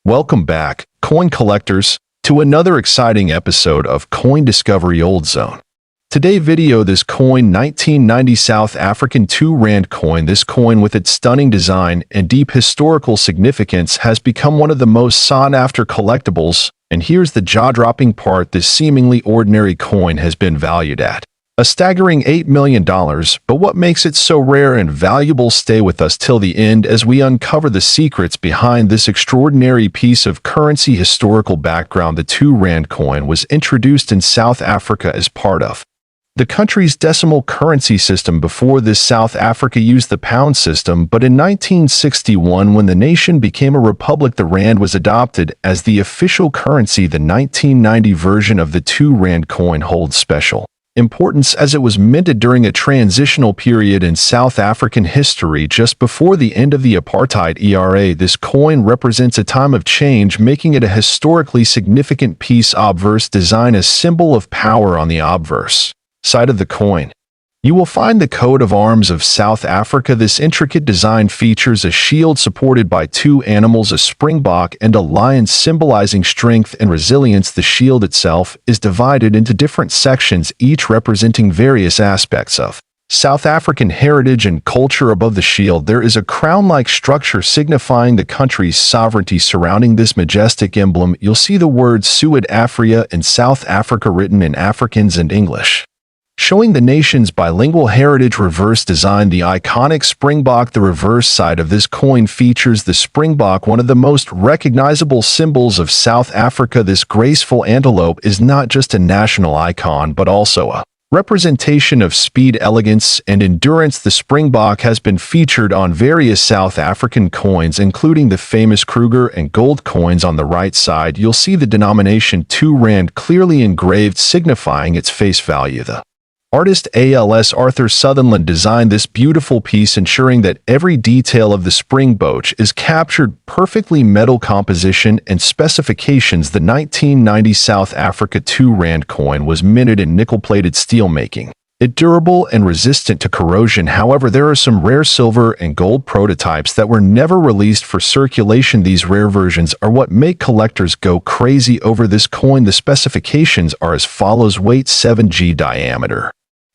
Welcome back, coin collectors, to another exciting episode of Coin Discovery Old Zone. Today video this coin 1990 South African 2 Rand coin. This coin with its stunning design and deep historical significance has become one of the most sought after collectibles, and here's the jaw-dropping part: this seemingly ordinary coin has been valued at a staggering $8 million, but what makes it so rare and valuable? Stay with us till the end as we uncover the secrets behind this extraordinary piece of currency. Historical background: the 2 Rand coin was introduced in South Africa as part of the country's decimal currency system. Before this, South Africa used the pound system, but in 1961, when the nation became a republic, the rand was adopted as the official currency. The 1990 version of the 2 Rand coin holds special importance as it was minted during a transitional period in South African history just before the end of the apartheid era. This coin represents a time of change, making it a historically significant piece. Obverse design: a symbol of power. On the obverse side of the coin, you will find the coat of arms of South Africa. This intricate design features a shield supported by 2 animals, a springbok and a lion, symbolizing strength and resilience. The shield itself is divided into different sections, each representing various aspects of South African heritage and culture. Above the shield, there is a crown-like structure signifying the country's sovereignty. Surrounding this majestic emblem, you'll see the words Suid-Afrika in South Africa written in Afrikaans and English, showing the nation's bilingual heritage. Reverse design: the iconic springbok. The reverse side of this coin features the springbok, one of the most recognizable symbols of South Africa. This graceful antelope is not just a national icon, but also a representation of speed, elegance, and endurance. The springbok has been featured on various South African coins, including the famous Krugerrand and gold coins. On the right side, you'll see the denomination 2 Rand clearly engraved, signifying its face value. The artist A.L.S. Arthur Sutherland designed this beautiful piece, ensuring that every detail of the springbok is captured perfectly. Metal composition and specifications: the 1990 South Africa 2 Rand coin was minted in nickel-plated steel, making it durable and resistant to corrosion. However, there are some rare silver and gold prototypes that were never released for circulation. These rare versions are what make collectors go crazy over this coin. The specifications are as follows: weight 7g, diameter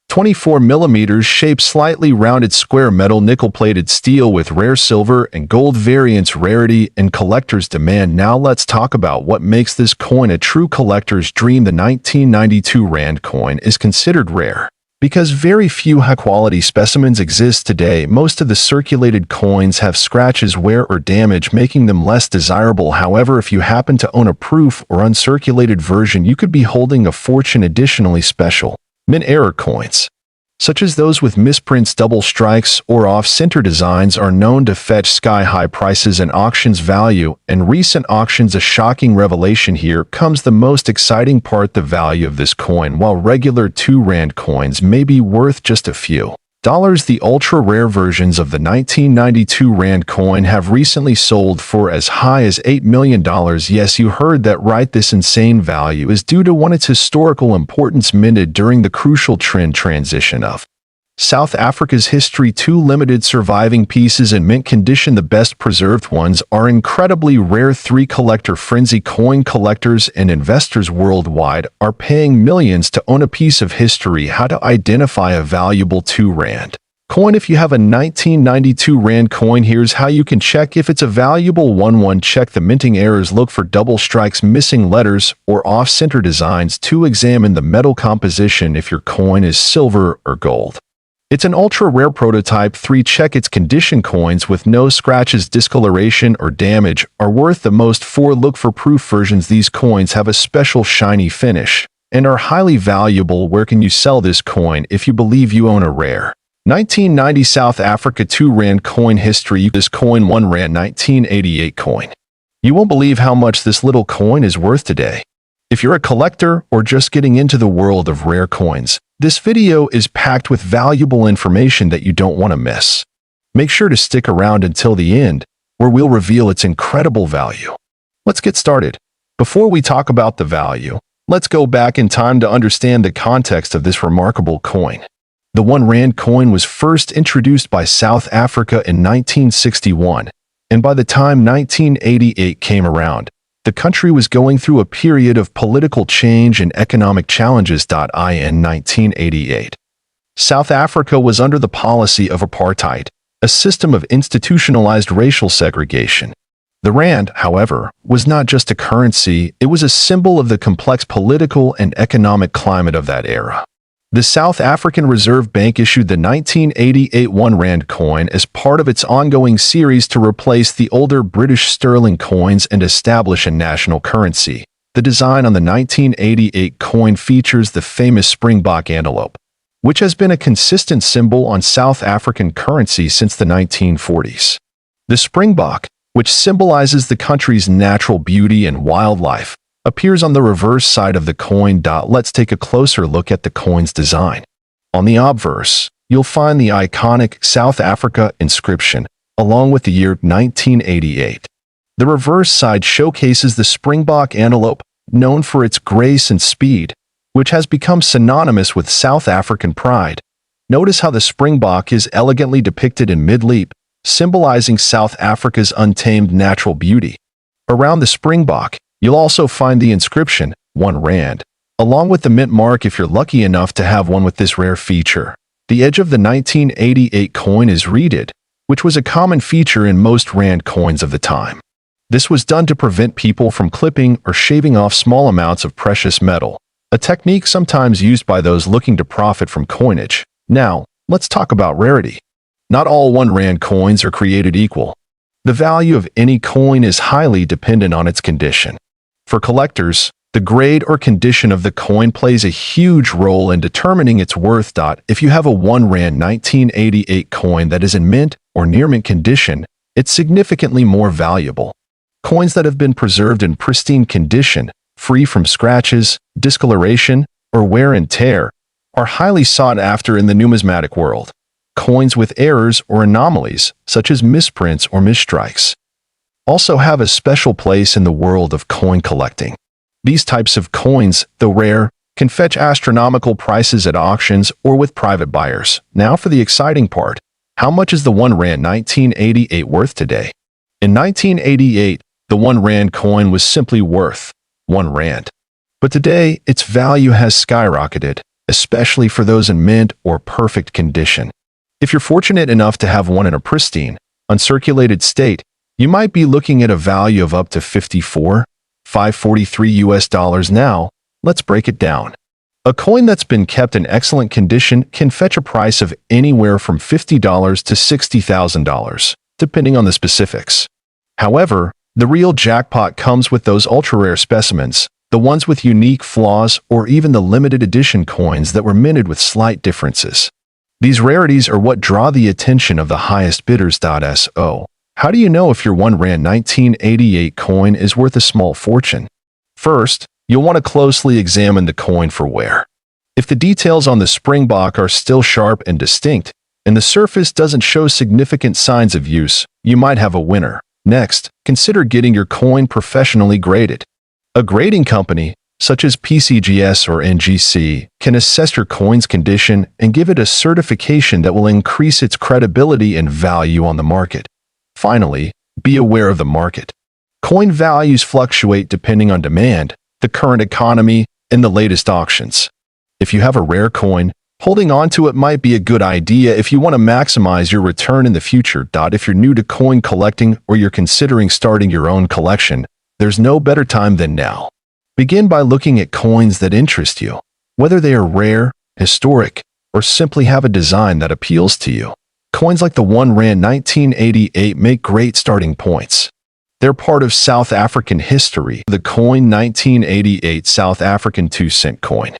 24 millimeters, shape slightly rounded square, metal nickel-plated steel with rare silver and gold variants, rarity and collector's demand. Now let's talk about what makes this coin a true collector's dream. The 1992 Rand coin is considered rare because very few high-quality specimens exist today. Most of the circulated coins have scratches, wear, or damage, making them less desirable. However, if you happen to own a proof or uncirculated version, you could be holding a fortune. Additionally, special mint-era coins, such as those with misprints, double strikes, or off-center designs, are known to fetch sky-high prices and auctions value, and recent auctions a shocking revelation. Here comes the most exciting part: the value of this coin. While regular 2 Rand coins may be worth just a few dollars, the ultra-rare versions of the 1992 Rand coin have recently sold for as high as $8 million. Yes, you heard that right. This insane value is due to one, its historical importance, minted during the crucial trend transition of South Africa's history. 2 limited surviving pieces in mint condition. The best preserved ones are incredibly rare. 3 collector frenzy: coin collectors and investors worldwide are paying millions to own a piece of history. How to identify a valuable 2 Rand coin? If you have a 1992 Rand coin, here's how you can check if it's a valuable one. 1. Check the minting errors. Look for double strikes, missing letters, or off-center designs. 2. Examine the metal composition if your coin is silver or gold. It's an ultra-rare prototype. 3. Check its condition. Coins with no scratches, discoloration, or damage are worth the most. 4. Look for proof versions. These coins have a special shiny finish and are highly valuable. Where can you sell this coin if you believe you own a rare 1990 South Africa 2 Rand coin? History: this coin 1 Rand 1988 coin. You won't believe how much this little coin is worth today. If you're a collector or just getting into the world of rare coins, this video is packed with valuable information that you don't want to miss. Make sure to stick around until the end, where we'll reveal its incredible value. Let's get started. Before we talk about the value, let's go back in time to understand the context of this remarkable coin. The 1 Rand coin was first introduced by South Africa in 1961 And by the time 1988 came around, the country was going through a period of political change and economic challenges. In 1988, South Africa was under the policy of apartheid, a system of institutionalized racial segregation. The rand, however, was not just a currency, it was a symbol of the complex political and economic climate of that era. The South African Reserve Bank issued the 1988 1 rand coin as part of its ongoing series to replace the older British sterling coins and establish a national currency. The design on the 1988 coin features the famous springbok antelope, which has been a consistent symbol on South African currency since the 1940s. The springbok, which symbolizes the country's natural beauty and wildlife, appears on the reverse side of the coin. Let's take a closer look at the coin's design. On the obverse, you'll find the iconic South Africa inscription, along with the year 1988. The reverse side showcases the springbok antelope, known for its grace and speed, which has become synonymous with South African pride. Notice how the springbok is elegantly depicted in mid-leap, symbolizing South Africa's untamed natural beauty. Around the springbok, you'll also find the inscription, 1 rand, along with the mint mark if you're lucky enough to have one with this rare feature. The edge of the 1988 coin is reeded, which was a common feature in most rand coins of the time. This was done to prevent people from clipping or shaving off small amounts of precious metal, a technique sometimes used by those looking to profit from coinage. Now, let's talk about rarity. Not all 1 rand coins are created equal. The value of any coin is highly dependent on its condition. For collectors, the grade or condition of the coin plays a huge role in determining its worth. If you have a 1 rand 1988 coin that is in mint or near mint condition, it's significantly more valuable. Coins that have been preserved in pristine condition, free from scratches, discoloration, or wear and tear, are highly sought after in the numismatic world. Coins with errors or anomalies, such as misprints or misstrikes, also have a special place in the world of coin collecting. These types of coins, though rare, can fetch astronomical prices at auctions or with private buyers. Now for the exciting part. How much is the 1 rand 1988 worth today? In 1988, the 1 rand coin was simply worth 1 rand. But today, its value has skyrocketed, especially for those in mint or perfect condition. If you're fortunate enough to have one in a pristine, uncirculated state, you might be looking at a value of up to $543 now. Let's break it down. A coin that's been kept in excellent condition can fetch a price of anywhere from $50 to $60,000, depending on the specifics. However, the real jackpot comes with those ultra-rare specimens, the ones with unique flaws or even the limited edition coins that were minted with slight differences. These rarities are what draw the attention of the highest bidders. So, how do you know if your 1 rand 1988 coin is worth a small fortune? First, you'll want to closely examine the coin for wear. If the details on the springbok are still sharp and distinct, and the surface doesn't show significant signs of use, you might have a winner. Next, consider getting your coin professionally graded. A grading company, such as PCGS or NGC, can assess your coin's condition and give it a certification that will increase its credibility and value on the market. Finally, be aware of the market. Coin values fluctuate depending on demand, the current economy, and the latest auctions. If you have a rare coin, holding on to it might be a good idea if you want to maximize your return in the future. If you're new to coin collecting or you're considering starting your own collection, there's no better time than now. Begin by looking at coins that interest you, whether they are rare, historic, or simply have a design that appeals to you. Coins like the 1 rand 1988 make great starting points. They're part of South African history, the coin 1988 South African 2-cent coin.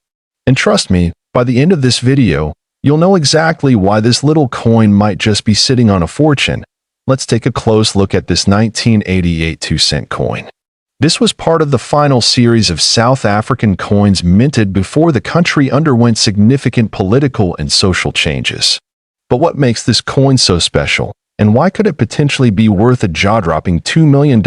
And trust me, by the end of this video, you'll know exactly why this little coin might just be sitting on a fortune. Let's take a close look at this 1988 2-cent coin. This was part of the final series of South African coins minted before the country underwent significant political and social changes. But what makes this coin so special, and why could it potentially be worth a jaw-dropping $2 million?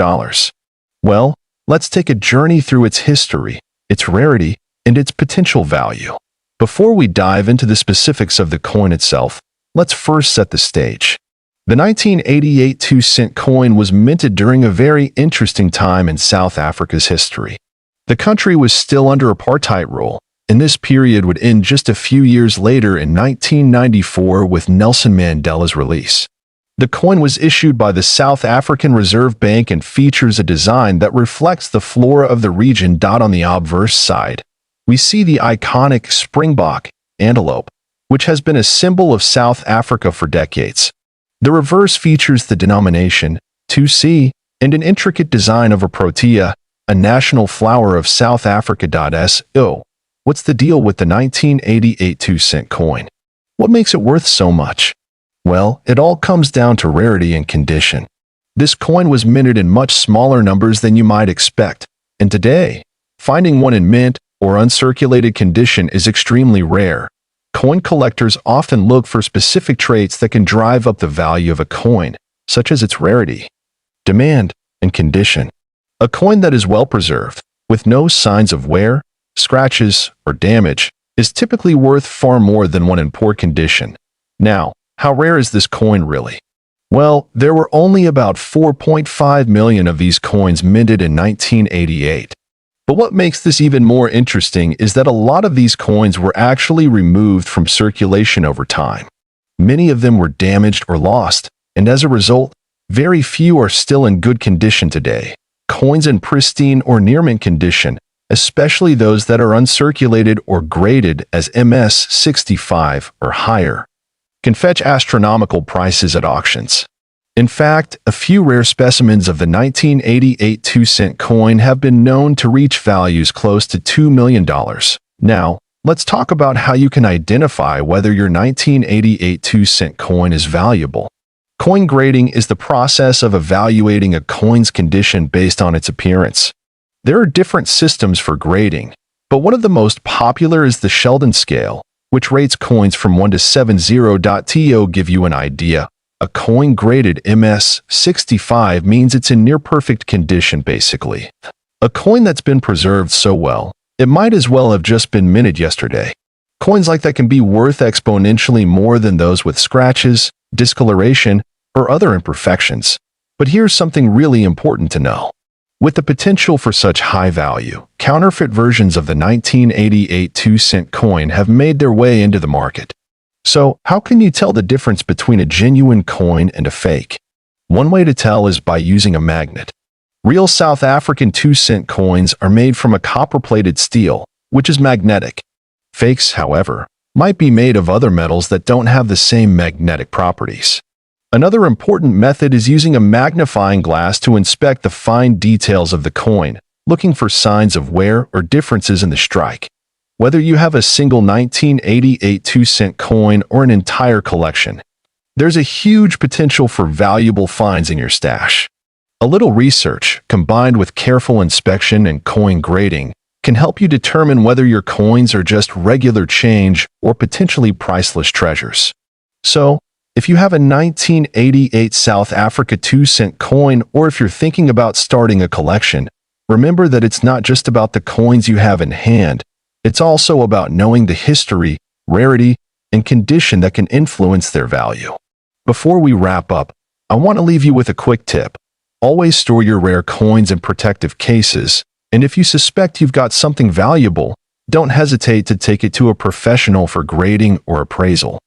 Well, let's take a journey through its history, its rarity, and its potential value. Before we dive into the specifics of the coin itself, let's first set the stage. The 1988 2-cent coin was minted during a very interesting time in South Africa's history. The country was still under apartheid rule, and this period would end just a few years later in 1994 with Nelson Mandela's release. The coin was issued by the South African Reserve Bank and features a design that reflects the flora of the region. On the obverse side, we see the iconic springbok, antelope, which has been a symbol of South Africa for decades. The reverse features the denomination 2C and an intricate design of a protea, a national flower of South Africa. So, what's the deal with the 1988 2-cent coin? What makes it worth so much? Well, it all comes down to rarity and condition. This coin was minted in much smaller numbers than you might expect, and today, finding one in mint or uncirculated condition is extremely rare. Coin collectors often look for specific traits that can drive up the value of a coin, such as its rarity, demand, and condition. A coin that is well preserved, with no signs of wear, scratches, or damage, is typically worth far more than one in poor condition. Now, how rare is this coin really? Well, there were only about 4.5 million of these coins minted in 1988. But what makes this even more interesting is that a lot of these coins were actually removed from circulation over time. Many of them were damaged or lost, and as a result, very few are still in good condition today. Coins in pristine or near mint condition, especially those that are uncirculated or graded as MS65 or higher, can fetch astronomical prices at auctions. In fact, a few rare specimens of the 1988 2-cent coin have been known to reach values close to $2 million. Now, let's talk about how you can identify whether your 1988 2-cent coin is valuable. Coin grading is the process of evaluating a coin's condition based on its appearance. There are different systems for grading, but one of the most popular is the Sheldon scale, which rates coins from 1 to 70. To give you an idea, a coin graded MS65 means it's in near-perfect condition basically. A coin that's been preserved so well, it might as well have just been minted yesterday. Coins like that can be worth exponentially more than those with scratches, discoloration, or other imperfections. But here's something really important to know. With the potential for such high value, counterfeit versions of the 1988 2-cent coin have made their way into the market. So, how can you tell the difference between a genuine coin and a fake? One way to tell is by using a magnet. Real South African 2-cent coins are made from a copper-plated steel, which is magnetic. Fakes, however, might be made of other metals that don't have the same magnetic properties. Another important method is using a magnifying glass to inspect the fine details of the coin, looking for signs of wear or differences in the strike. Whether you have a single 1988 2-cent coin or an entire collection, there's a huge potential for valuable finds in your stash. A little research, combined with careful inspection and coin grading, can help you determine whether your coins are just regular change or potentially priceless treasures. So, if you have a 1988 South Africa 2-cent coin, or if you're thinking about starting a collection, remember that it's not just about the coins you have in hand. It's also about knowing the history, rarity, and condition that can influence their value. Before we wrap up, I want to leave you with a quick tip. Always store your rare coins in protective cases, and if you suspect you've got something valuable, don't hesitate to take it to a professional for grading or appraisal.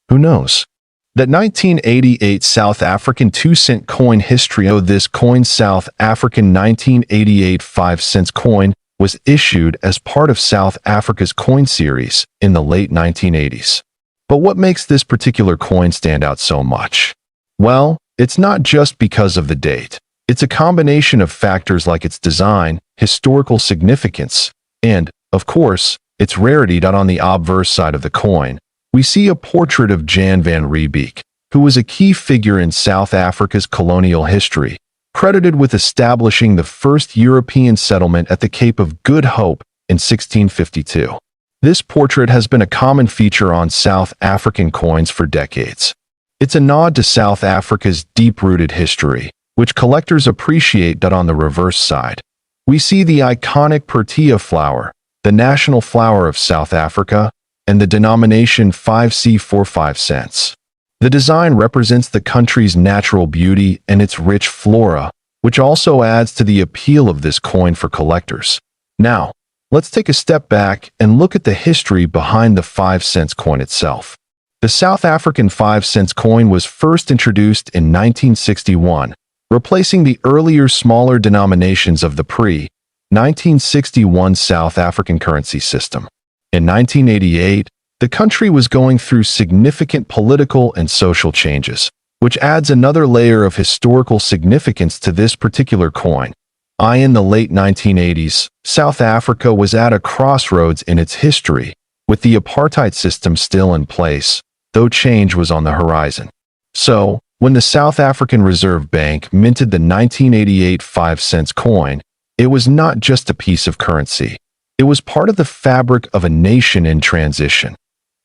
Who knows? That 1988 South African 2-cent coin history. This coin, South African 1988 5-cent coin, was issued as part of South Africa's coin series in the late 1980s. But what makes this particular coin stand out so much? Well, it's not just because of the date. It's a combination of factors like its design, historical significance, and, of course, its rarity. On the obverse side of the coin, we see a portrait of Jan van Riebeeck, who was a key figure in South Africa's colonial history, credited with establishing the first European settlement at the Cape of Good Hope in 1652. This portrait has been a common feature on South African coins for decades. It's a nod to South Africa's deep-rooted history, which collectors appreciate. On the reverse side, we see the iconic protea flower, the national flower of South Africa, and the denomination 5C for 5 cents. The design represents the country's natural beauty and its rich flora, which also adds to the appeal of this coin for collectors. Now, let's take a step back and look at the history behind the 5-cent coin itself. The South African 5-cent coin was first introduced in 1961, replacing the earlier smaller denominations of the pre-1961 South African currency system. In 1988, the country was going through significant political and social changes, which adds another layer of historical significance to this particular coin. In the late 1980s, South Africa was at a crossroads in its history, with the apartheid system still in place, though change was on the horizon. So, when the South African Reserve Bank minted the 1988 5-cent coin, it was not just a piece of currency. It was part of the fabric of a nation in transition.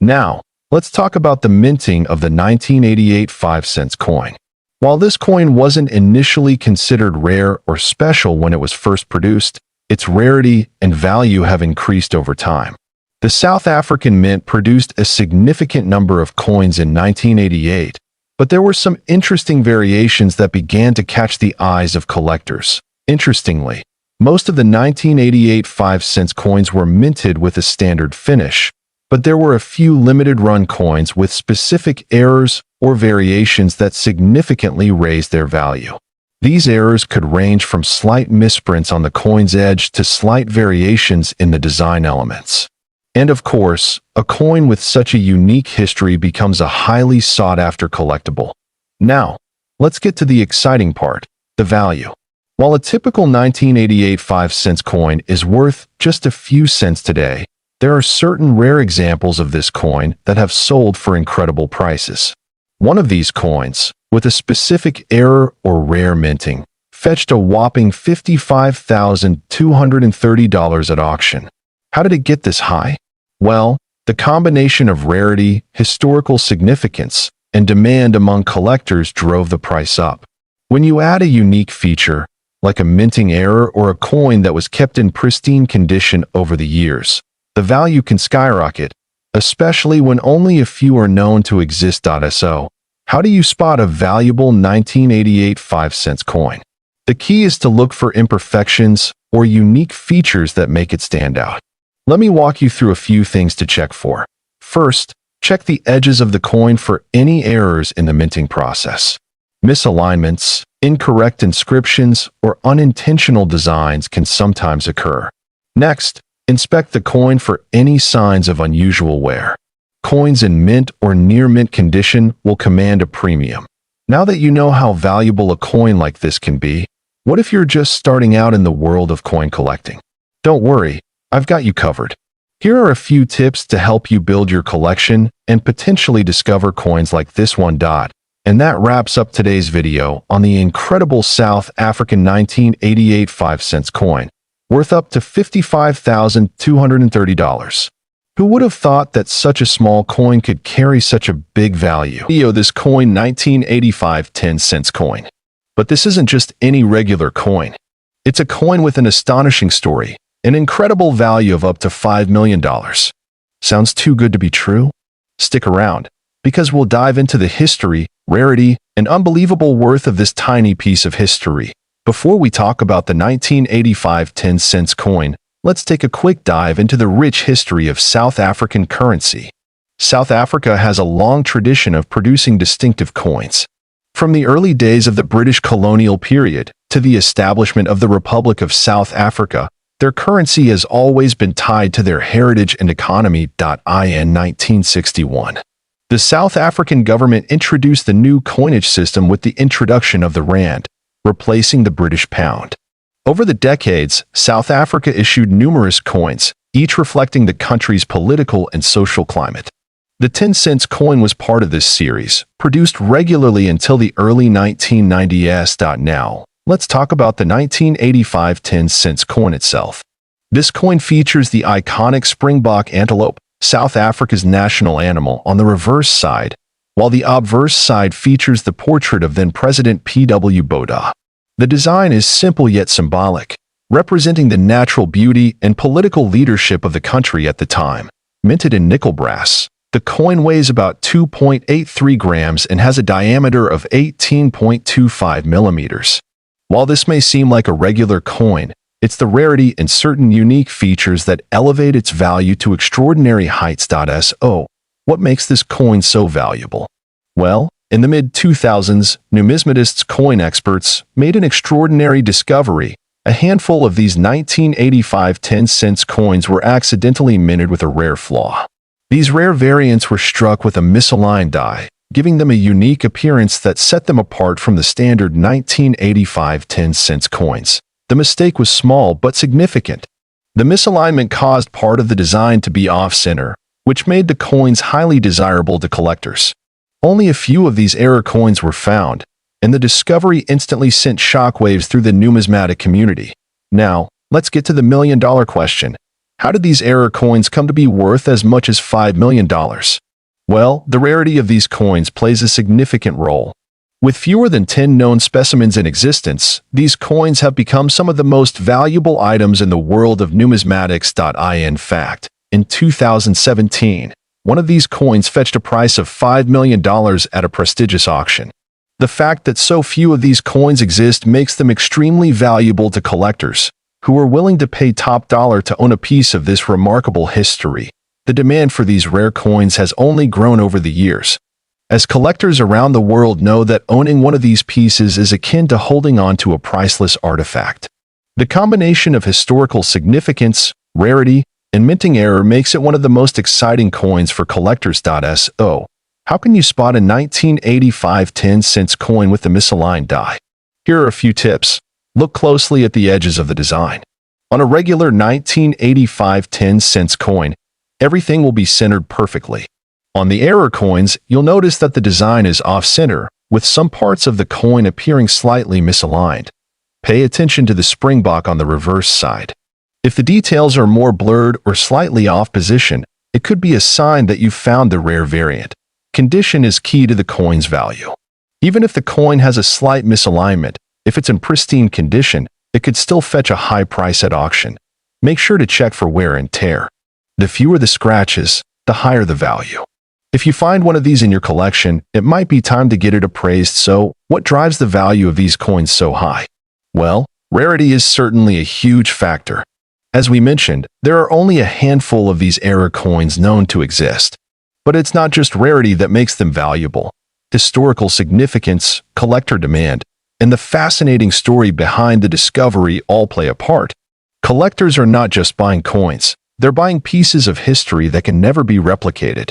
Now, let's talk about the minting of the 1988 5-cent coin. While this coin wasn't initially considered rare or special when it was first produced, its rarity and value have increased over time. The South African Mint produced a significant number of coins in 1988, but there were some interesting variations that began to catch the eyes of collectors. Interestingly, most of the 1988 5-cent coins were minted with a standard finish, but there were a few limited-run coins with specific errors or variations that significantly raised their value. These errors could range from slight misprints on the coin's edge to slight variations in the design elements. And of course, a coin with such a unique history becomes a highly sought-after collectible. Now, let's get to the exciting part, the value. While a typical 1988 5-cent coin is worth just a few cents today, there are certain rare examples of this coin that have sold for incredible prices. One of these coins, with a specific error or rare minting, fetched a whopping $55,230 at auction. How did it get this high? Well, the combination of rarity, historical significance, and demand among collectors drove the price up. When you add a unique feature, like a minting error or a coin that was kept in pristine condition over the years, the value can skyrocket, especially when only a few are known to exist. So, how do you spot a valuable 1988 5-cent coin? The key is to look for imperfections or unique features that make it stand out. Let me walk you through a few things to check for. First, check the edges of the coin for any errors in the minting process. Misalignments, incorrect inscriptions, or unintentional designs can sometimes occur. Next, inspect the coin for any signs of unusual wear. Coins in mint or near mint condition will command a premium. Now that you know how valuable a coin like this can be, what if you're just starting out in the world of coin collecting? Don't worry, I've got you covered. Here are a few tips to help you build your collection and potentially discover coins like this one. And that wraps up today's video on the incredible South African 1988 5-cent coin, worth up to $55,230. Who would have thought that such a small coin could carry such a big value? This coin 1985 10-cent coin. But this isn't just any regular coin. It's a coin with an astonishing story, an incredible value of up to $5 million. Sounds too good to be true? Stick around, because we'll dive into the history, rarity, and unbelievable worth of this tiny piece of history. Before we talk about the 1985 10-cent coin, let's take a quick dive into the rich history of South African currency. South Africa has a long tradition of producing distinctive coins. From the early days of the British colonial period to the establishment of the Republic of South Africa, their currency has always been tied to their heritage and economy. In 1961, the South African government introduced the new coinage system with the introduction of the rand, replacing the British pound. Over the decades, South Africa issued numerous coins, each reflecting the country's political and social climate. The 10-cent coin was part of this series, produced regularly until the early 1990s. Now, let's talk about the 1985 10-cent coin itself. This coin features the iconic springbok antelope, South Africa's national animal, on the reverse side, while the obverse side features the portrait of then-President P.W. Botha. The design is simple yet symbolic, representing the natural beauty and political leadership of the country at the time. Minted in nickel brass, The coin weighs about 2.83 grams and has a diameter of 18.25 millimeters. While this may seem like a regular coin, it's the rarity and certain unique features that elevate its value to extraordinary heights. So, what makes this coin so valuable? Well, in the mid-2000s, numismatists, coin experts, made an extraordinary discovery. A handful of these 1985 10-cent coins were accidentally minted with a rare flaw. These rare variants were struck with a misaligned die, giving them a unique appearance that set them apart from the standard 1985 10-cent coins. The mistake was small but significant. The misalignment caused part of the design to be off-center, which made the coins highly desirable to collectors. Only a few of these error coins were found, and the discovery instantly sent shockwaves through the numismatic community. Now, let's get to the million-dollar question. How did these error coins come to be worth as much as $5 million? Well, the rarity of these coins plays a significant role. With fewer than 10 known specimens in existence, these coins have become some of the most valuable items in the world of numismatics. In fact, in 2017, one of these coins fetched a price of $5 million at a prestigious auction. The fact that so few of these coins exist makes them extremely valuable to collectors, who are willing to pay top dollar to own a piece of this remarkable history. The demand for these rare coins has only grown over the years, as collectors around the world know that owning one of these pieces is akin to holding on to a priceless artifact. The combination of historical significance, rarity, and minting error makes it one of the most exciting coins for collectors. So, how can you spot a 1985 10-cent coin with the misaligned die? Here are a few tips. Look closely at the edges of the design. On a regular 1985 10-cent coin, everything will be centered perfectly. On the error coins, you'll notice that the design is off-center, with some parts of the coin appearing slightly misaligned. Pay attention to the springbok on the reverse side. If the details are more blurred or slightly off position, it could be a sign that you've found the rare variant. Condition is key to the coin's value. Even if the coin has a slight misalignment, if it's in pristine condition, it could still fetch a high price at auction. Make sure to check for wear and tear. The fewer the scratches, the higher the value. If you find one of these in your collection, it might be time to get it appraised. So, what drives the value of these coins so high? Well, rarity is certainly a huge factor. As we mentioned, there are only a handful of these error coins known to exist. But it's not just rarity that makes them valuable. Historical significance, collector demand, and the fascinating story behind the discovery all play a part. Collectors are not just buying coins, they're buying pieces of history that can never be replicated.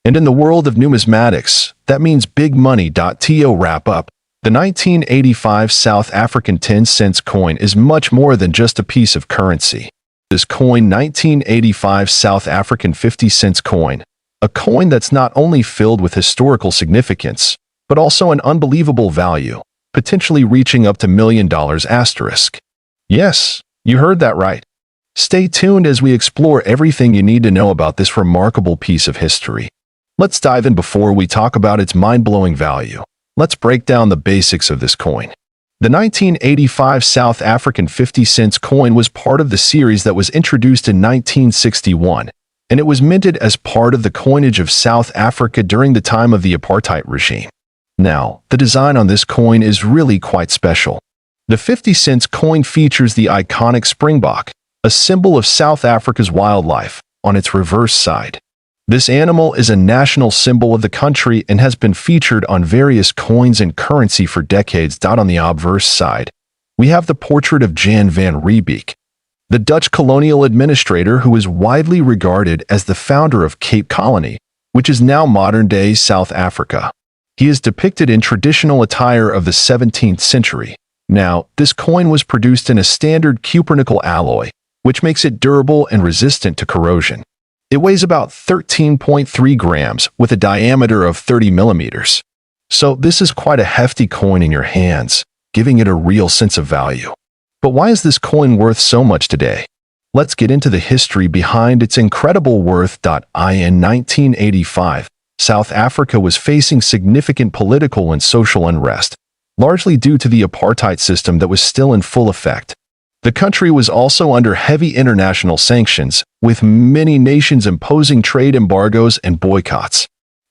And in the world of numismatics, that means big money. To wrap up, the 1985 South African 10-cent coin is much more than just a piece of currency. This coin, 1985 South African 50-cent coin, a coin that's not only filled with historical significance, but also an unbelievable value, potentially reaching up to $1 million asterisk. Yes, you heard that right. Stay tuned as we explore everything you need to know about this remarkable piece of history. Let's dive in. Before we talk about its mind-blowing value, let's break down the basics of this coin. The 1985 South African 50-cent coin was part of the series that was introduced in 1961, and it was minted as part of the coinage of South Africa during the time of the apartheid regime. Now, the design on this coin is really quite special. The 50-cent coin features the iconic springbok, a symbol of South Africa's wildlife, on its reverse side. This animal is a national symbol of the country and has been featured on various coins and currency for decades. On the obverse side, we have the portrait of Jan van Riebeeck, the Dutch colonial administrator who is widely regarded as the founder of Cape Colony, which is now modern-day South Africa. He is depicted in traditional attire of the 17th century. Now, this coin was produced in a standard cupronickel alloy, which makes it durable and resistant to corrosion. It weighs about 13.3 grams with a diameter of 30 millimeters. So this is quite a hefty coin in your hands, giving it a real sense of value. But why is this coin worth so much today? Let's get into the history behind its incredible worth. In 1985, South Africa was facing significant political and social unrest, largely due to the apartheid system that was still in full effect. The country was also under heavy international sanctions, with many nations imposing trade embargoes and boycotts.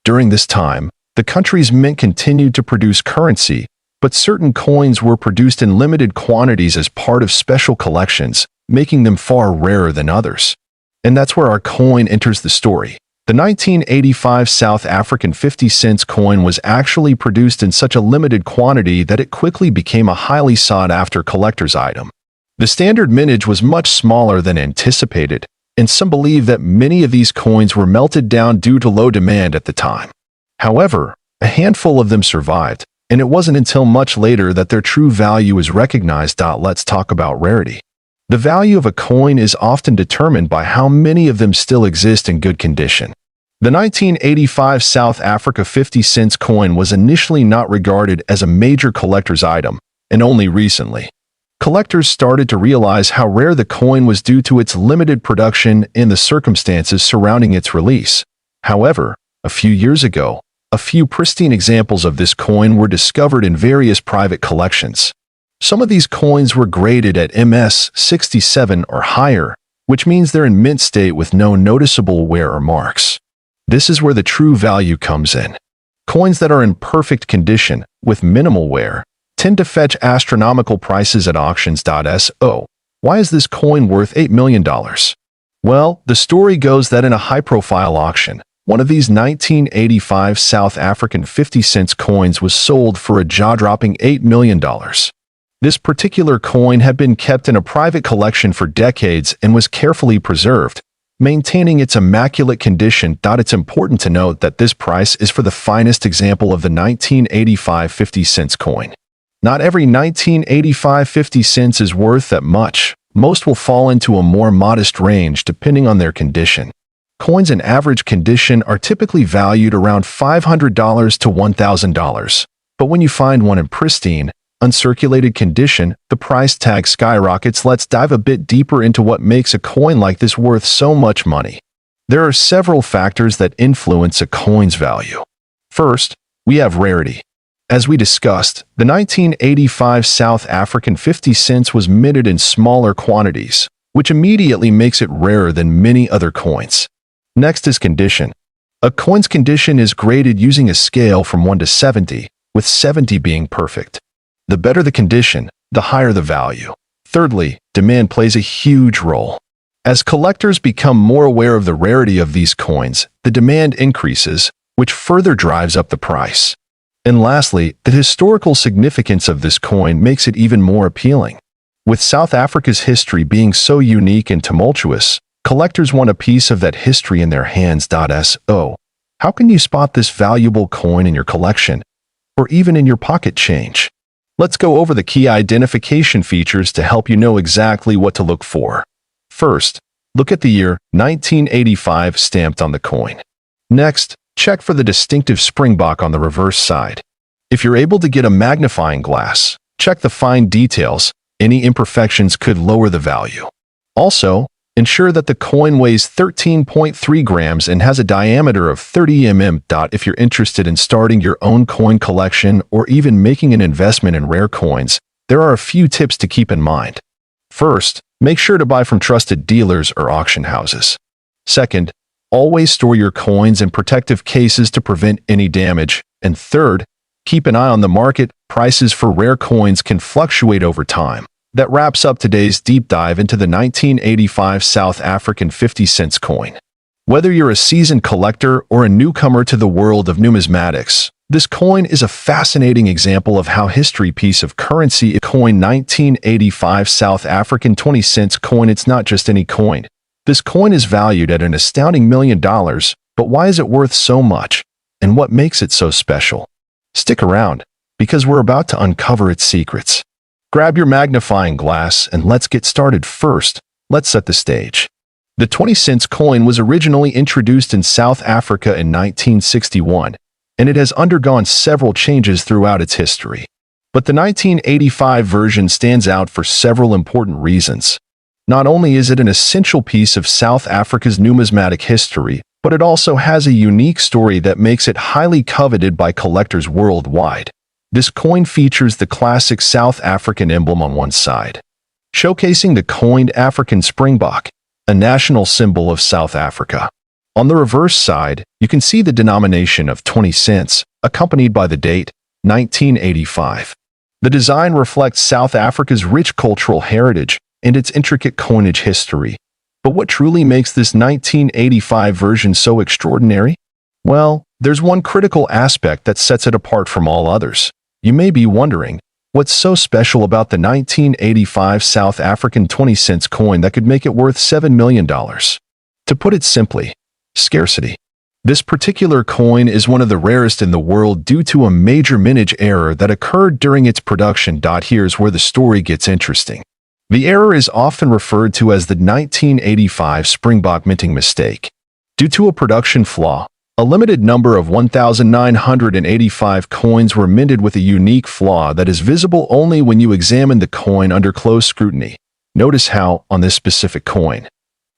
During this time, the country's mint continued to produce currency, but certain coins were produced in limited quantities as part of special collections, making them far rarer than others. And that's where our coin enters the story. The 1985 South African 50-cent coin was actually produced in such a limited quantity that it quickly became a highly sought-after collector's item. The standard mintage was much smaller than anticipated, and some believe that many of these coins were melted down due to low demand at the time. However, a handful of them survived, and it wasn't until much later that their true value is recognized. Let's talk about rarity. The value of a coin is often determined by how many of them still exist in good condition. The 1985 South Africa 50-cent coin was initially not regarded as a major collector's item, and only recently, collectors started to realize how rare the coin was due to its limited production and the circumstances surrounding its release. However, a few years ago, a few pristine examples of this coin were discovered in various private collections. Some of these coins were graded at MS 67 or higher, which means they're in mint state with no noticeable wear or marks. This is where the true value comes in. Coins that are in perfect condition, with minimal wear, tend to fetch astronomical prices at auctions. So, why is this coin worth $8 million? Well, the story goes that in a high-profile auction, one of these 1985 South African 50-cent coins was sold for a jaw-dropping $8 million. This particular coin had been kept in a private collection for decades and was carefully preserved, maintaining its immaculate condition. It's important to note that this price is for the finest example of the 1985 50-cent coin. Not every 1985 50 cents is worth that much. Most will fall into a more modest range depending on their condition. Coins in average condition are typically valued around $500 to $1,000, but when you find one in pristine, uncirculated condition, the price tag skyrockets. Let's dive a bit deeper into what makes a coin like this worth so much money. There are several factors that influence a coin's value. First, we have rarity. As we discussed, the 1985 South African 50 cents was minted in smaller quantities, which immediately makes it rarer than many other coins. Next is condition. A coin's condition is graded using a scale from 1 to 70, with 70 being perfect. The better the condition, the higher the value. Thirdly, demand plays a huge role. As collectors become more aware of the rarity of these coins, the demand increases, which further drives up the price. And lastly, the historical significance of this coin makes it even more appealing. With South Africa's history being so unique and tumultuous, collectors want a piece of that history in their hands. So, how can you spot this valuable coin in your collection, or even in your pocket change? Let's go over the key identification features to help you know exactly what to look for. First, look at the year 1985 stamped on the coin. Next, check for the distinctive springbok on the reverse side. If you're able to get a magnifying glass, check the fine details. Any imperfections could lower the value. Also, ensure that the coin weighs 13.3 grams and has a diameter of 30 mm. If you're interested in starting your own coin collection or even making an investment in rare coins, there are a few tips to keep in mind. First, make sure to buy from trusted dealers or auction houses. Second, always store your coins in protective cases to prevent any damage. And third, keep an eye on the market. Prices for rare coins can fluctuate over time. That wraps up today's deep dive into the 1985 South African 50 cents coin. Whether you're a seasoned collector or a newcomer to the world of numismatics, this coin is a fascinating example of how history piece of currency. Coin 1985 South African 20 cents coin. It's not just any coin. This coin is valued at an astounding $1 million, but why is it worth so much? And what makes it so special? Stick around, because we're about to uncover its secrets. Grab your magnifying glass and let's get started. First, let's set the stage. The 20 cents coin was originally introduced in South Africa in 1961, and it has undergone several changes throughout its history. But the 1985 version stands out for several important reasons. Not only is it an essential piece of South Africa's numismatic history, but it also has a unique story that makes it highly coveted by collectors worldwide. This coin features the classic South African emblem on one side. showcasing the coined African springbok, a national symbol of South Africa. On the reverse side, you can see the denomination of 20 cents, accompanied by the date, 1985. The design reflects South Africa's rich cultural heritage and its intricate coinage history. But what truly makes this 1985 version so extraordinary? Well, there's one critical aspect that sets it apart from all others. You may be wondering, what's so special about the 1985 South African 20 cents coin that could make it worth $7 million? To put it simply, scarcity. This particular coin is one of the rarest in the world due to a major mintage error that occurred during its production. Here's where the story gets interesting. The error is often referred to as the 1985 Springbok minting mistake. Due to a production flaw, a limited number of 1,985 coins were minted with a unique flaw that is visible only when you examine the coin under close scrutiny. Notice how, on this specific coin,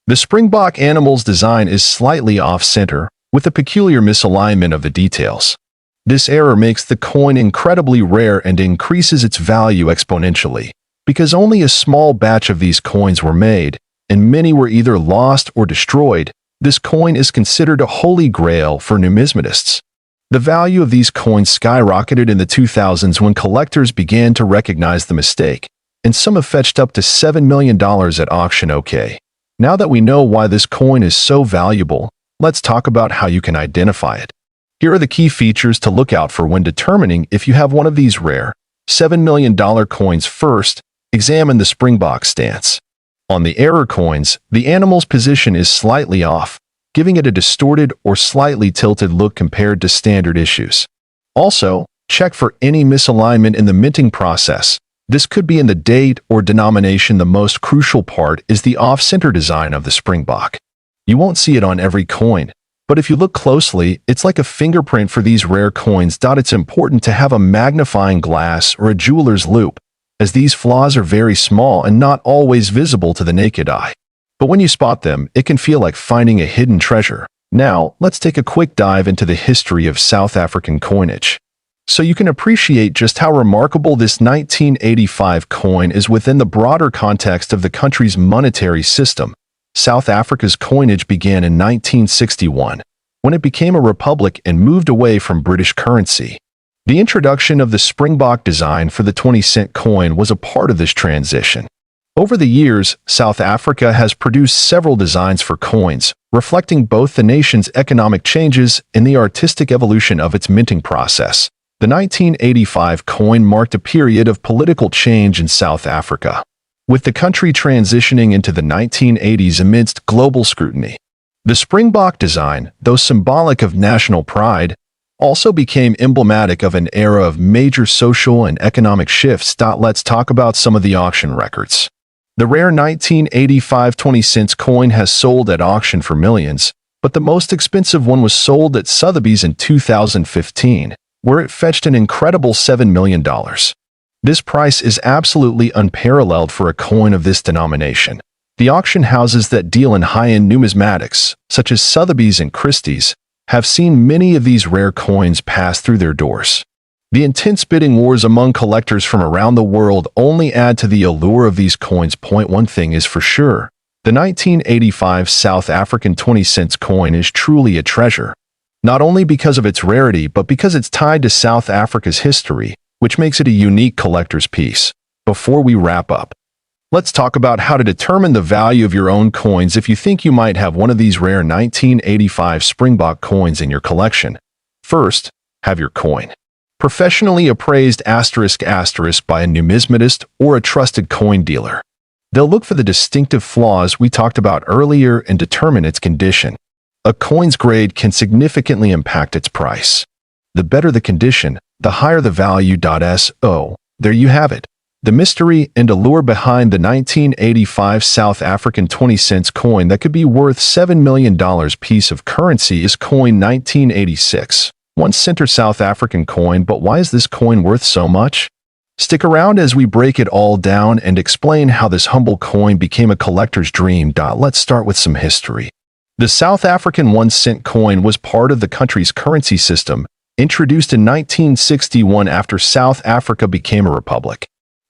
the Springbok animal's design is slightly off-center, with a peculiar misalignment of the details. This error makes the coin incredibly rare and increases its value exponentially. Because only a small batch of these coins were made, and many were either lost or destroyed, this coin is considered a holy grail for numismatists. The value of these coins skyrocketed in the 2000s when collectors began to recognize the mistake, and some have fetched up to $7 million at auction. Okay, now that we know why this coin is so valuable, let's talk about how you can identify it. Here are the key features to look out for when determining if you have one of these rare $7 million coins. First, examine the Springbok stance. On the error coins, the animal's position is slightly off, giving it a distorted or slightly tilted look compared to standard issues. Also, check for any misalignment in the minting process. This could be in the date or denomination. The most crucial part is the off-center design of the Springbok. You won't see it on every coin, but if you look closely, it's like a fingerprint for these rare coins. It's important to have a magnifying glass or a jeweler's loupe, as these flaws are very small and not always visible to the naked eye. But when you spot them, it can feel like finding a hidden treasure. Now, let's take a quick dive into the history of South African coinage, so you can appreciate just how remarkable this 1985 coin is within the broader context of the country's monetary system. South Africa's coinage began in 1961, when it became a republic and moved away from British currency. The introduction of the Springbok design for the 20-cent coin was a part of this transition. Over the years, South Africa has produced several designs for coins, reflecting both the nation's economic changes and the artistic evolution of its minting process. The 1985 coin marked a period of political change in South Africa, with the country transitioning into the 1980s amidst global scrutiny. The Springbok design, though symbolic of national pride, also became emblematic of an era of major social and economic shifts. Let's talk about some of the auction records. The rare 1985 20 cents coin has sold at auction for millions, but the most expensive one was sold at Sotheby's in 2015, where it fetched an incredible $7 million. This price is absolutely unparalleled for a coin of this denomination. The auction houses that deal in high-end numismatics, such as Sotheby's and Christie's, have seen many of these rare coins pass through their doors. The intense bidding wars among collectors from around the world only add to the allure of these coins. One thing is for sure, the 1985 South African 20 cents coin is truly a treasure, not only because of its rarity but because it's tied to South Africa's history, which makes it a unique collector's piece. Before we wrap up, let's talk about how to determine the value of your own coins if you think you might have one of these rare 1985 Springbok coins in your collection. First, have your coin professionally appraised *** by a numismatist or a trusted coin dealer. They'll look for the distinctive flaws we talked about earlier and determine its condition. A coin's grade can significantly impact its price. The better the condition, the higher the value. So, there you have it. The mystery and allure behind the 1985 South African 20 cents coin that could be worth $7 million piece of currency is coin 1986. One center South African coin, but why is this coin worth so much? Stick around as we break it all down and explain how this humble coin became a collector's dream. Let's start with some history. The South African 1 cent coin was part of the country's currency system, introduced in 1961 after South Africa became a republic.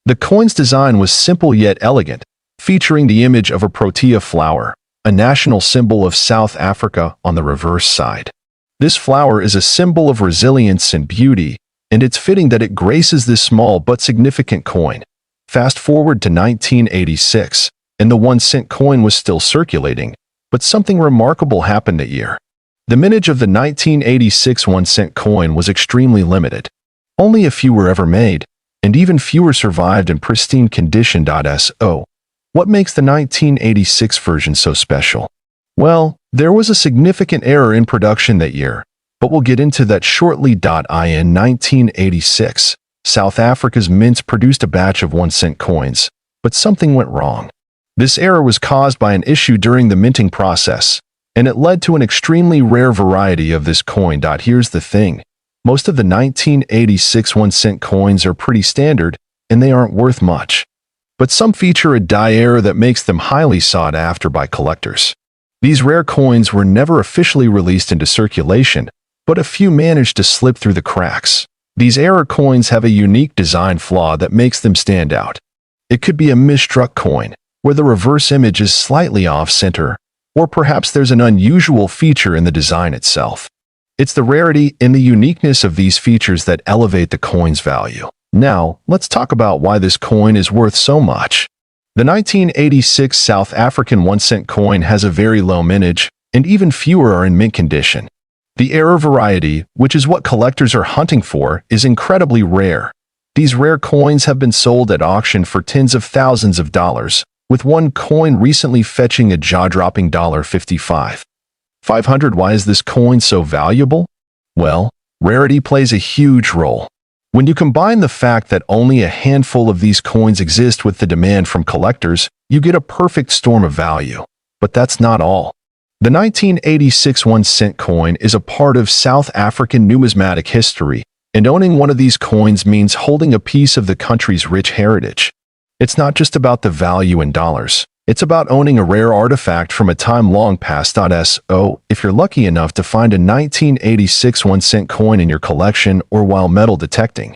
The coin's design was simple yet elegant, featuring the image of a protea flower, a national symbol of South Africa, on the reverse side. This flower is a symbol of resilience and beauty, and it's fitting that it graces this small but significant coin. Fast forward to 1986, and the 1-cent coin was still circulating, but something remarkable happened that year. The mintage of the 1986 1-cent coin was extremely limited. Only a few were ever made, and even fewer survived in pristine condition. So, what makes the 1986 version so special? Well, there was a significant error in production that year, but we'll get into that shortly. In 1986, South Africa's mints produced a batch of 1-cent coins, but something went wrong. This error was caused by an issue during the minting process, and it led to an extremely rare variety of this coin. Here's the thing. Most of the 1986 1-cent coins are pretty standard, and they aren't worth much. But some feature a die error that makes them highly sought after by collectors. These rare coins were never officially released into circulation, but a few managed to slip through the cracks. These error coins have a unique design flaw that makes them stand out. It could be a misstruck coin, where the reverse image is slightly off-center, or perhaps there's an unusual feature in the design itself. It's the rarity and the uniqueness of these features that elevate the coin's value. Now, let's talk about why this coin is worth so much. The 1986 South African 1-cent coin has a very low mintage, and even fewer are in mint condition. The error variety, which is what collectors are hunting for, is incredibly rare. These rare coins have been sold at auction for tens of thousands of dollars, with one coin recently fetching a jaw-dropping $55,500. Why is this coin so valuable? Well, rarity plays a huge role. When you combine the fact that only a handful of these coins exist with the demand from collectors, you get a perfect storm of value. But that's not all. The 1986 1-cent coin is a part of South African numismatic history, and owning one of these coins means holding a piece of the country's rich heritage. It's not just about the value in dollars. It's about owning a rare artifact from a time long past. So, if you're lucky enough to find a 1986 1-cent coin in your collection or while metal detecting,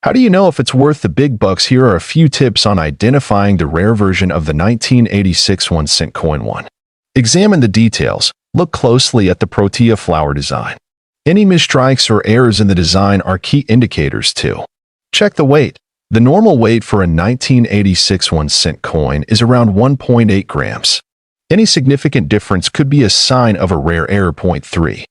how do you know if it's worth the big bucks? Here are a few tips on identifying the rare version of the 1986 1-cent coin. 1. Examine the details. Look closely at the protea flower design. Any misstrikes or errors in the design are key indicators. 2. Check the weight. The normal weight for a 1986 1-cent coin is around 1.8 grams. Any significant difference could be a sign of a rare error. 3.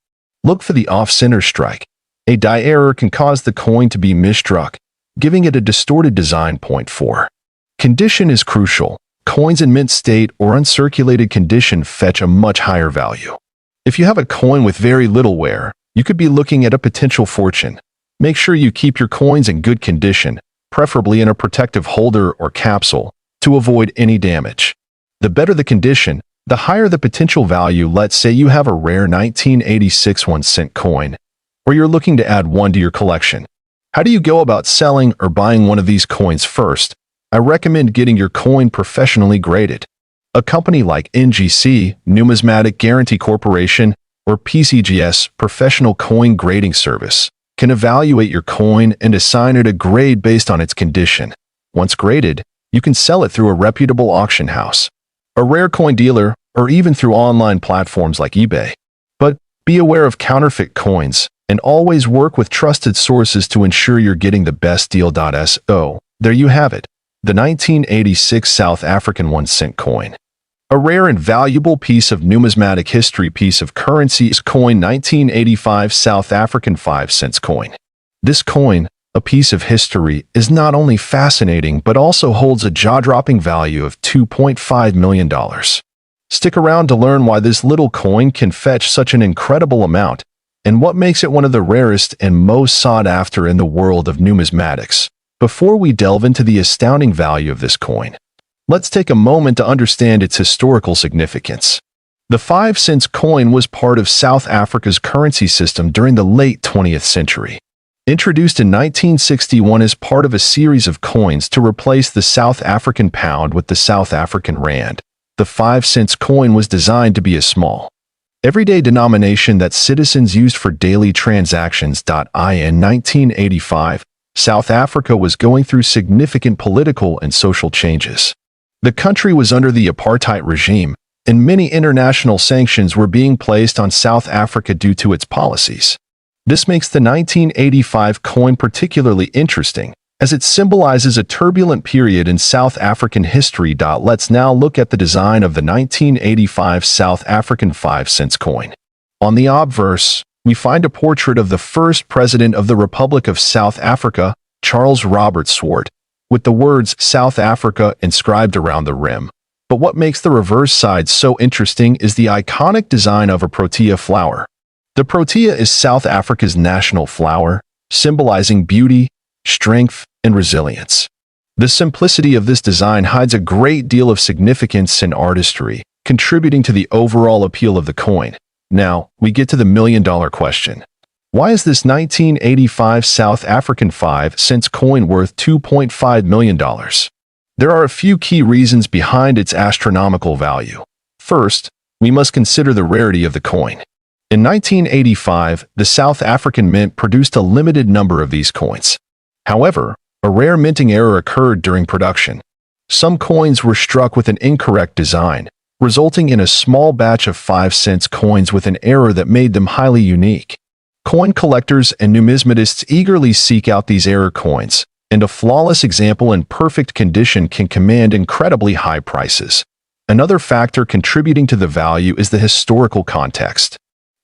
Look for the off-center strike. A die error can cause the coin to be misstruck, giving it a distorted design. 4. Condition is crucial. Coins in mint state or uncirculated condition fetch a much higher value. If you have a coin with very little wear, you could be looking at a potential fortune. Make sure you keep your coins in good condition, preferably in a protective holder or capsule, to avoid any damage. The better the condition, the higher the potential value. Let's say you have a rare 1986 1-cent coin, or you're looking to add one to your collection. How do you go about selling or buying one of these coins? First, I recommend getting your coin professionally graded. A company like NGC, Numismatic Guarantee Corporation, or PCGS, Professional Coin Grading Service, can evaluate your coin and assign it a grade based on its condition. Once graded, you can sell it through a reputable auction house, a rare coin dealer, or even through online platforms like eBay. But be aware of counterfeit coins, and always work with trusted sources to ensure you're getting the best deal. So, there you have it, the 1986 South African 1-cent coin. A rare and valuable piece of numismatic history. Piece of currency is coin 1985 South African 5-cent coin. This coin, a piece of history, is not only fascinating but also holds a jaw-dropping value of $2.5 million. Stick around to learn why this little coin can fetch such an incredible amount, and what makes it one of the rarest and most sought after in the world of numismatics. Before we delve into the astounding value of this coin, let's take a moment to understand its historical significance. The 5-cent coin was part of South Africa's currency system during the late 20th century. Introduced in 1961 as part of a series of coins to replace the South African pound with the South African rand, the 5-cent coin was designed to be a small, everyday denomination that citizens used for daily transactions. In 1985, South Africa was going through significant political and social changes. The country was under the apartheid regime, and many international sanctions were being placed on South Africa due to its policies. This makes the 1985 coin particularly interesting, as it symbolizes a turbulent period in South African history. Let's now look at the design of the 1985 South African 5-cent coin. On the obverse, we find a portrait of the first president of the Republic of South Africa, Charles Robert Swart, with the words South Africa inscribed around the rim. But what makes the reverse side so interesting is the iconic design of a protea flower. The protea is South Africa's national flower, symbolizing beauty, strength, and resilience. The simplicity of this design hides a great deal of significance and artistry, contributing to the overall appeal of the coin. Now, we get to the million-dollar question. Why is this 1985 South African 5-cent coin worth $2.5 million? There are a few key reasons behind its astronomical value. First, we must consider the rarity of the coin. In 1985, the South African Mint produced a limited number of these coins. However, a rare minting error occurred during production. Some coins were struck with an incorrect design, resulting in a small batch of 5-cent coins with an error that made them highly unique. Coin collectors and numismatists eagerly seek out these error coins, and a flawless example in perfect condition can command incredibly high prices. Another factor contributing to the value is the historical context.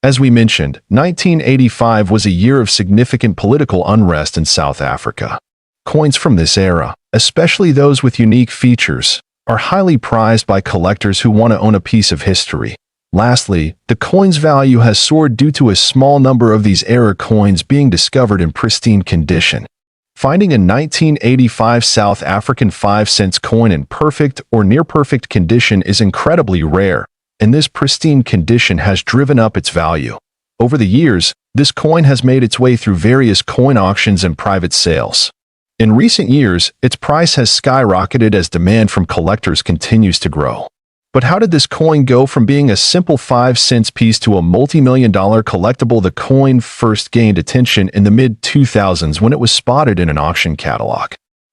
As we mentioned, 1985 was a year of significant political unrest in South Africa. Coins from this era, especially those with unique features, are highly prized by collectors who want to own a piece of history. Lastly, the coin's value has soared due to a small number of these error coins being discovered in pristine condition. Finding a 1985 South African 5-cent coin in perfect or near-perfect condition is incredibly rare, and this pristine condition has driven up its value. Over the years, this coin has made its way through various coin auctions and private sales. In recent years, its price has skyrocketed as demand from collectors continues to grow. But how did this coin go from being a simple 5-cent piece to a multi-million-dollar collectible? The coin first gained attention in the mid-2000s when it was spotted in an auction catalog.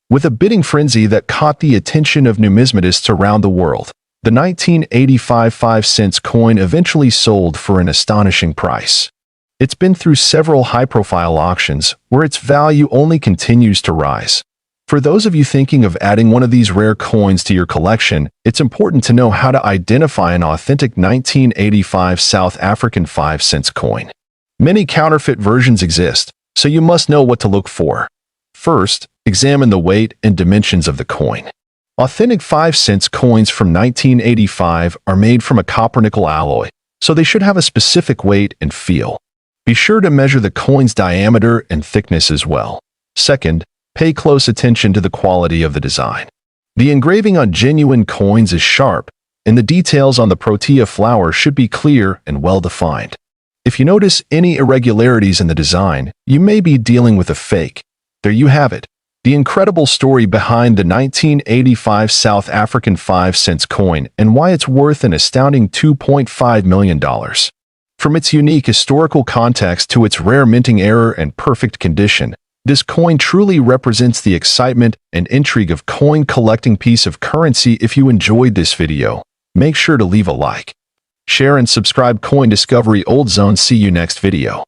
With a bidding frenzy that caught the attention of numismatists around the world, the 1985 5-cent coin eventually sold for an astonishing price. It's been through several high-profile auctions where its value only continues to rise. For those of you thinking of adding one of these rare coins to your collection, it's important to know how to identify an authentic 1985 South African 5-cent coin. Many counterfeit versions exist, so you must know what to look for. First, examine the weight and dimensions of the coin. Authentic 5-cent coins from 1985 are made from a copper-nickel alloy, so they should have a specific weight and feel. Be sure to measure the coin's diameter and thickness as well. Second, pay close attention to the quality of the design. The engraving on genuine coins is sharp, and the details on the protea flower should be clear and well-defined. If you notice any irregularities in the design, you may be dealing with a fake. There you have it, the incredible story behind the 1985 South African 5-cent coin and why it's worth an astounding $2.5 million. From its unique historical context to its rare minting error and perfect condition, this coin truly represents the excitement and intrigue of coin collecting piece of currency. If you enjoyed this video, make sure to leave a like, share and subscribe. Coin Discovery Old Zone. See you next video.